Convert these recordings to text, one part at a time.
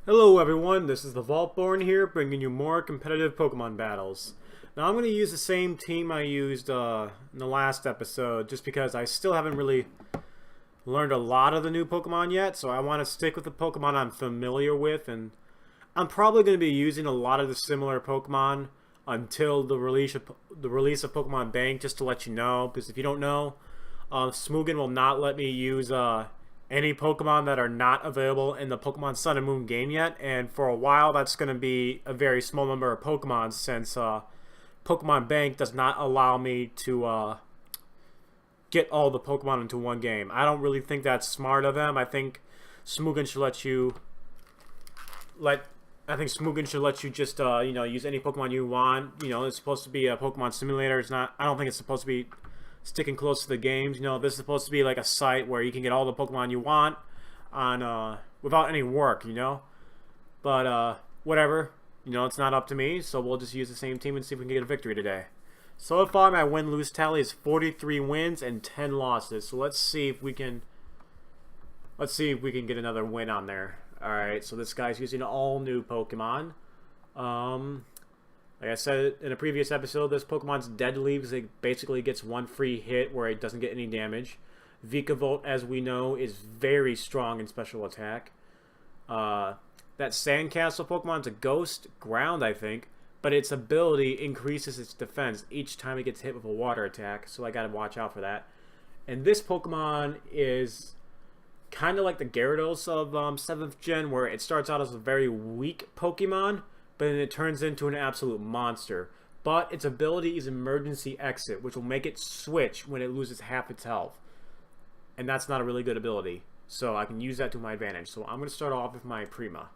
Hello everyone, this is the Vaultborn here, bringing you more competitive Pokemon battles. Now I'm going to use the same team I used in the last episode, just because I still haven't really learned a lot of the new Pokemon yet, so I want to stick with the Pokemon I'm familiar with, and I'm probably going to be using a lot of the similar Pokemon until the release of Pokemon Bank, just to let you know, because if you don't know, Smoogan will not let me use any Pokemon that are not available in the Pokemon Sun and Moon game yet, and for a while that's going to be a very small number of Pokemon since Pokemon Bank does not allow me to get all the Pokemon into one game. I don't really think that's smart of them. I think Smoogan should let you just use any Pokemon you want. You know, it's supposed to be a Pokemon simulator. It's not. I don't think it's supposed to be sticking close to the games. You know, this is supposed to be like a site where you can get all the Pokemon you want on without any work, you know. But whatever, you know, it's not up to me, so we'll just use the same team and see if we can get a victory today. So far my win-lose tally is 43 wins and 10 losses. So let's see if we can get another win on there. Alright, so this guy's using all new Pokemon. Like I said in a previous episode, this Pokemon's deadly because it basically gets one free hit where it doesn't get any damage. Vikavolt, as we know, is very strong in special attack. That Sandcastle Pokemon's a ghost ground, I think, but its ability increases its defense each time it gets hit with a water attack, so I gotta watch out for that. And this Pokemon is kind of like the Gyarados of 7th Gen, where it starts out as a very weak Pokemon, but then it turns into an absolute monster. But its ability is Emergency Exit, which will make it switch when it loses half its health. And that's not a really good ability, so I can use that to my advantage. So I'm going to start off with my Prima.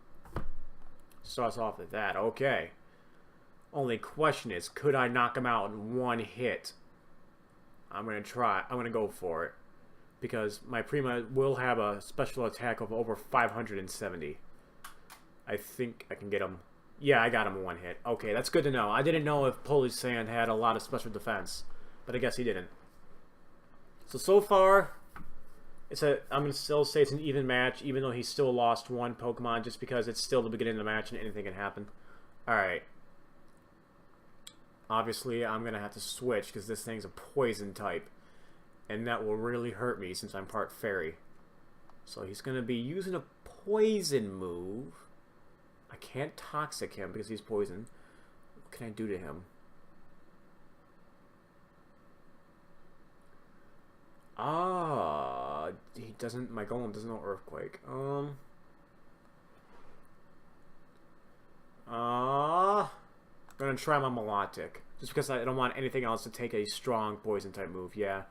Starts off with that, okay. Only question is, could I knock him out in one hit? I'm going to try. I'm going to go for it. Because my Prima will have a special attack of over 570. I think I can get him. Yeah, I got him in one hit. Okay, that's good to know. I didn't know if Polisand had a lot of special defense, but I guess he didn't. So far, I'm going to still say it's an even match, even though he still lost one Pokemon, just because it's still the beginning of the match and anything can happen. Alright. Obviously, I'm going to have to switch, because this thing's a poison type. And that will really hurt me, since I'm part fairy. So he's going to be using a poison move. I can't toxic him because he's poisoned. What can I do to him? He doesn't. My golem doesn't know earthquake. I'm gonna try my Milotic just because I don't want anything else to take a strong poison type move. Yeah,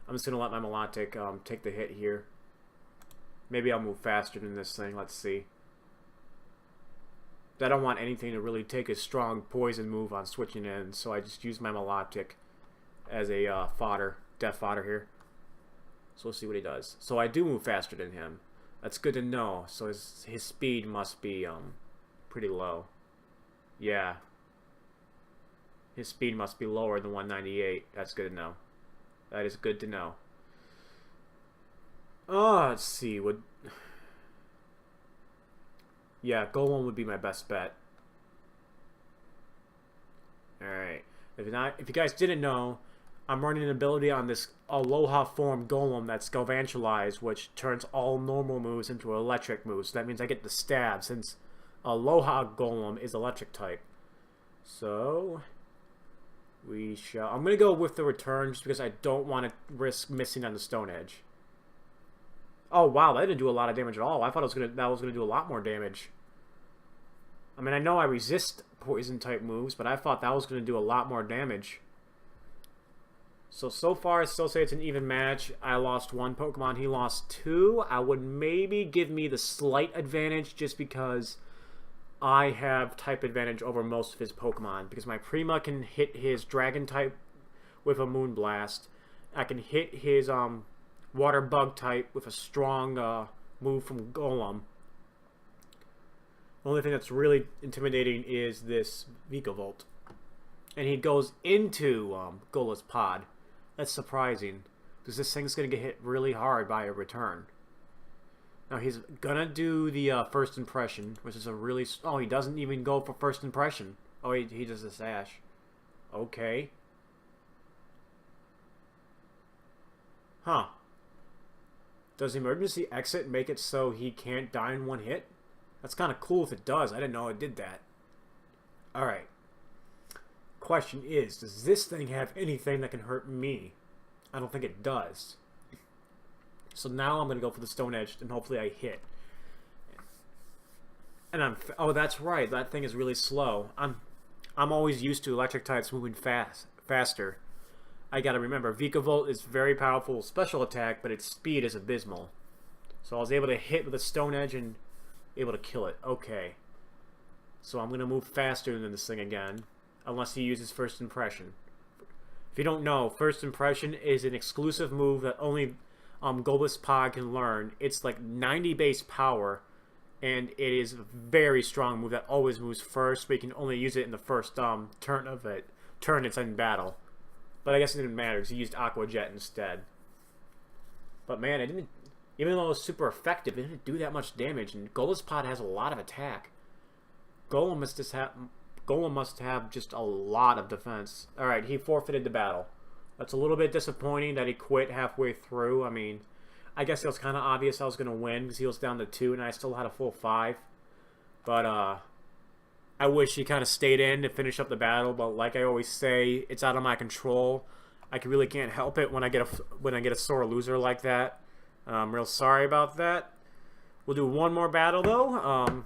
I'm just gonna let my Milotic take the hit here. Maybe I'll move faster than this thing. Let's see. I don't want anything to really take a strong poison move on switching in, so I just use my Milotic as a death fodder here. So we'll see what he does. So I do move faster than him. That's good to know. So his speed must be pretty low. Yeah. His speed must be lower than 198. That's good to know. That is good to know. Let's see. Yeah, Golem would be my best bet. Alright. If you guys didn't know, I'm running an ability on this Aloha form Golem that's Galvantualized, which turns all normal moves into electric moves. So that means I get the stab, since Aloha Golem is electric type. So I'm gonna go with the return just because I don't want to risk missing on the Stone Edge. Oh wow, that didn't do a lot of damage at all. I thought that was gonna do a lot more damage. I mean, I know I resist poison type moves, but I thought that was gonna do a lot more damage. So far I still say it's an even match. I lost one Pokemon, he lost two. I would maybe give me the slight advantage just because I have type advantage over most of his Pokemon, because my Prima can hit his Dragon type with a Moonblast. I can hit his Water Bug type with a strong move from Golem. The only thing that's really intimidating is this Vikavolt. And he goes into Gola's Pod. That's surprising, because this thing's going to get hit really hard by a return. Now he's gonna do the first impression, which is a really... Oh, he doesn't even go for first impression. Oh, he does the sash. Okay. Huh. Does emergency exit make it so he can't die in one hit? That's kind of cool if it does. I didn't know it did that. Alright. Question is, does this thing have anything that can hurt me? I don't think it does. So now I'm going to go for the Stone Edge, and hopefully I hit. And oh, that's right. That thing is really slow. I'm always used to electric types moving faster. I gotta remember, Vikavolt is very powerful special attack, but its speed is abysmal. So I was able to hit with a Stone Edge and able to kill it. Okay. So I'm gonna move faster than this thing again, unless he uses First Impression. If you don't know, First Impression is an exclusive move that only Golisopod can learn. It's like 90 base power, and it is a very strong move that always moves first, but you can only use it in the first turn it's in battle. But I guess it didn't matter because he used Aqua Jet instead. But man, it didn't. Even though it was super effective, it didn't do that much damage. And Golisopod has a lot of attack. Golem must have just a lot of defense. All right, he forfeited the battle. That's a little bit disappointing that he quit halfway through. I mean, I guess it was kind of obvious I was gonna win because he was down to 2 and I still had a full 5. But I wish he kind of stayed in to finish up the battle, but like I always say, it's out of my control. I really can't help it when I get a sore loser like that. I'm real sorry about that. We'll do one more battle though.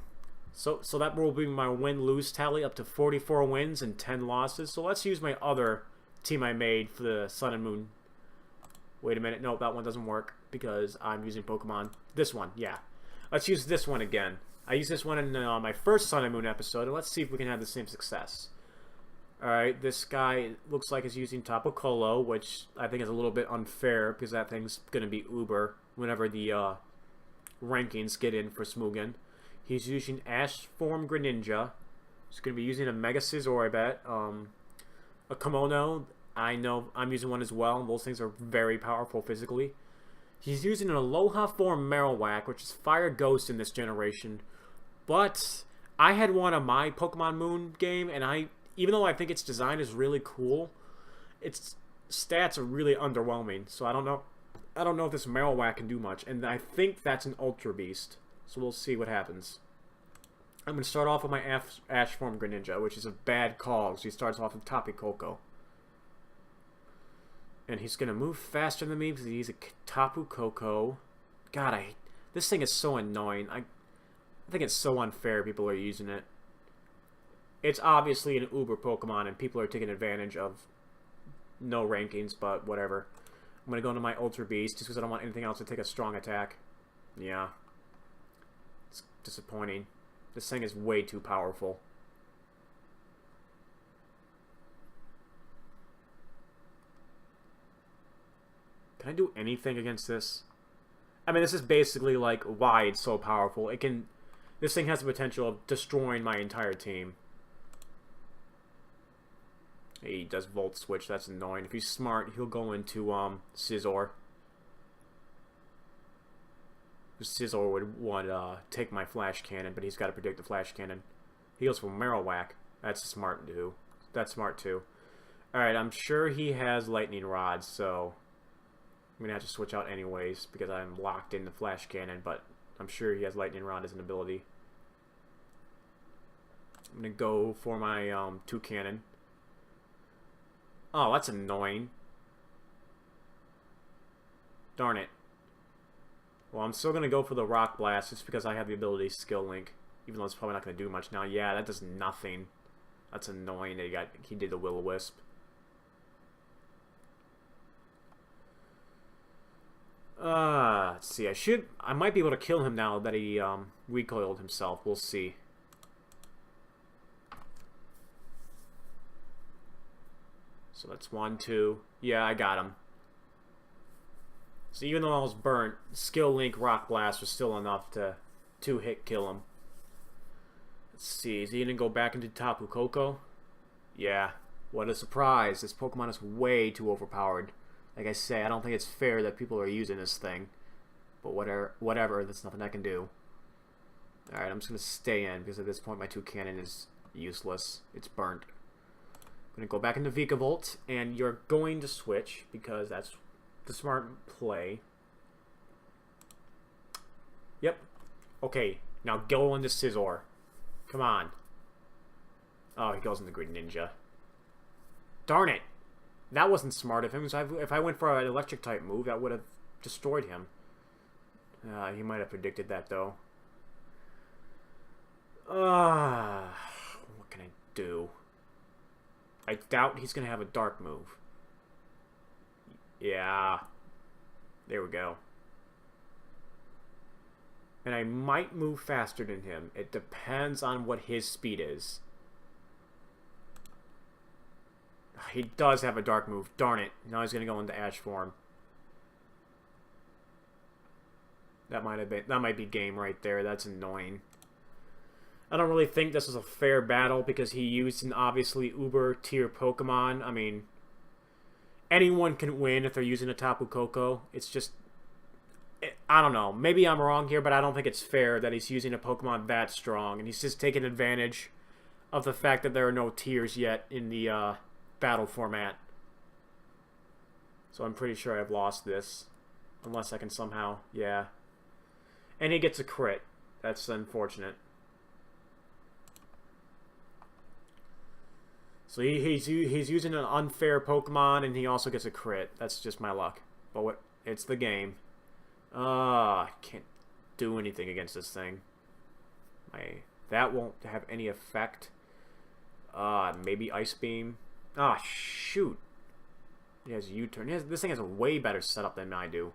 So that will be my win-lose tally up to 44 wins and 10 losses. So let's use my other team I made for the Sun and Moon. Wait a minute, no, that one doesn't work because I'm using Pokemon. This one, yeah. Let's use this one again. I used this one in my first Sun and Moon episode, and let's see if we can have the same success. Alright, this guy looks like he's using Tapu Kolo, which I think is a little bit unfair, because that thing's going to be uber whenever the rankings get in for Smugen. He's using Ash Form Greninja. He's going to be using a Mega Scizor, I bet. A Kimono, I know I'm using one as well. Those things are very powerful physically. He's using an Aloha Form Marowak, which is Fire Ghost in this generation. But I had one on my Pokemon Moon game, and even though I think its design is really cool, its stats are really underwhelming. So I don't know if this Marowak can do much, and I think that's an Ultra Beast. So we'll see what happens. I'm going to start off with my Ash Form Greninja, which is a bad call, because he starts off with Tapu Koko. And he's going to move faster than me because he's a Tapu Koko. God, this thing is so annoying. I think it's so unfair people are using it. It's obviously an uber Pokemon, and people are taking advantage of no rankings, but whatever. I'm going to go into my Ultra Beast just because I don't want anything else to take a strong attack. Yeah. It's disappointing. This thing is way too powerful. Can I do anything against this? I mean, this is basically like why it's so powerful. This thing has the potential of destroying my entire team. He does Volt Switch, that's annoying. If he's smart, he'll go into Scizor. Scizor would take my Flash Cannon, but he's got to predict the Flash Cannon. He goes for Marowak. That's smart too. That's smart too. Alright, I'm sure he has Lightning Rod, so I'm going to have to switch out anyways because I'm locked in the Flash Cannon, but I'm sure he has Lightning Rod as an ability. I'm going to go for my Toucannon. Oh, that's annoying. Darn it. Well, I'm still going to go for the Rock Blast just because I have the ability Skill Link. Even though it's probably not going to do much now. Yeah, that does nothing. That's annoying that he did the Will-O-Wisp. Let's see. I might be able to kill him now that he recoiled himself. We'll see. So that's 1, 2. Yeah, I got him. So even though I was burnt, Skill Link Rock Blast was still enough to two-hit kill him. Let's see, is he going to go back into Tapu Koko? Yeah, what a surprise. This Pokemon is way too overpowered. Like I say, I don't think it's fair that people are using this thing. But whatever, there's nothing I can do. Alright, I'm just going to stay in, because at this point my Toucannon is useless. It's burnt. I'm going to go back into Vikavolt, and you're going to switch, because that's the smart play. Yep. Okay, now go into Scizor. Come on. Oh, he goes into Great Ninja. Darn it! That wasn't smart of him, because if I went for an electric-type move, that would have destroyed him. He might have predicted that, though. What can I do? I doubt he's going to have a dark move. Yeah. There we go. And I might move faster than him. It depends on what his speed is. He does have a dark move. Darn it. Now he's going to go into Ash form. That might be game right there. That's annoying. I don't really think this is a fair battle because he used an obviously uber tier Pokemon. I mean, anyone can win if they're using a Tapu Koko. It's just, I don't know. Maybe I'm wrong here, but I don't think it's fair that he's using a Pokemon that strong. And he's just taking advantage of the fact that there are no tiers yet in the battle format. So I'm pretty sure I've lost this. Unless I can somehow, yeah. And he gets a crit. That's unfortunate. So he's using an unfair Pokemon, and he also gets a crit. That's just my luck. But it's the game. I can't do anything against this thing. That won't have any effect. Maybe Ice Beam. Shoot. He has U-turn. This thing has a way better setup than I do.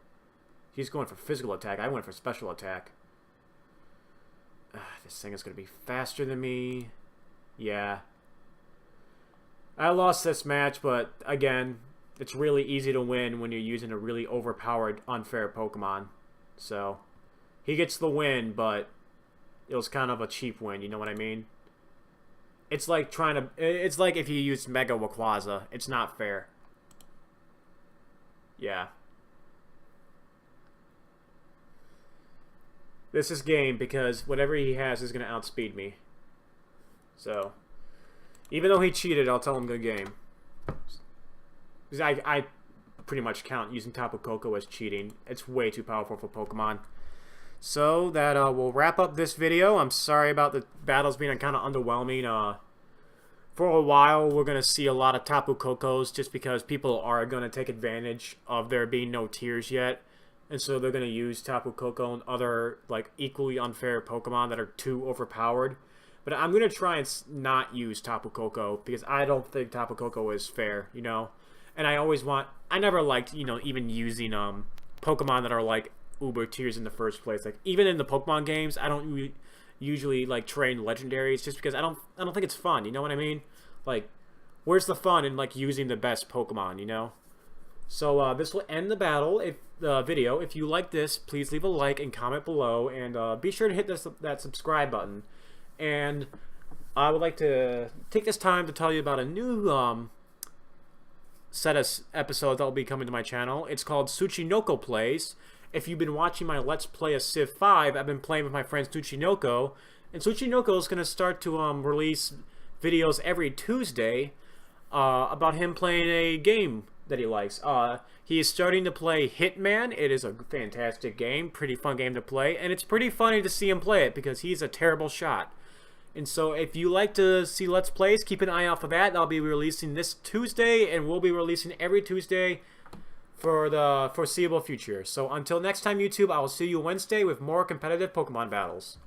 He's going for physical attack. I went for special attack. This thing is going to be faster than me. Yeah. I lost this match, but again, it's really easy to win when you're using a really overpowered, unfair Pokemon. So, he gets the win, but it was kind of a cheap win, you know what I mean? It's like it's like if you used Mega Rayquaza. It's not fair. Yeah. This is game because whatever he has is going to outspeed me. So, even though he cheated, I'll tell him good game. Because I pretty much count using Tapu Koko as cheating. It's way too powerful for Pokemon. So, that will wrap up this video. I'm sorry about the battles being kind of underwhelming. For a while, we're going to see a lot of Tapu Kokos just because people are going to take advantage of there being no tiers yet. And so they're going to use Tapu Koko and other like equally unfair Pokemon that are too overpowered. But I'm going to try and not use Tapu Koko because I don't think Tapu Koko is fair, you know. And I never liked, you know, even using Pokemon that are like uber tiers in the first place. Like even in the Pokemon games, I don't usually like train legendaries just because I don't think it's fun, you know what I mean? Like where's the fun in like using the best Pokemon, you know? So this will end the battle. Video. If you like this, please leave a like and comment below, and be sure to hit that subscribe button. And I would like to take this time to tell you about a new set of episodes that will be coming to my channel. It's called Tsuchinoko Plays. If you've been watching my Let's Play of Civ 5, I've been playing with my friend Tsuchinoko, and Tsuchinoko is going to start to release videos every Tuesday about him playing a game that he likes. He is starting to play Hitman. It is a fantastic game, pretty fun game to play, and it's pretty funny to see him play it because he's a terrible shot. And so if you like to see Let's Plays, keep an eye out for that. I'll be releasing this Tuesday, and we'll be releasing every Tuesday for the foreseeable future. So until next time, YouTube, I will see you Wednesday with more competitive Pokemon battles.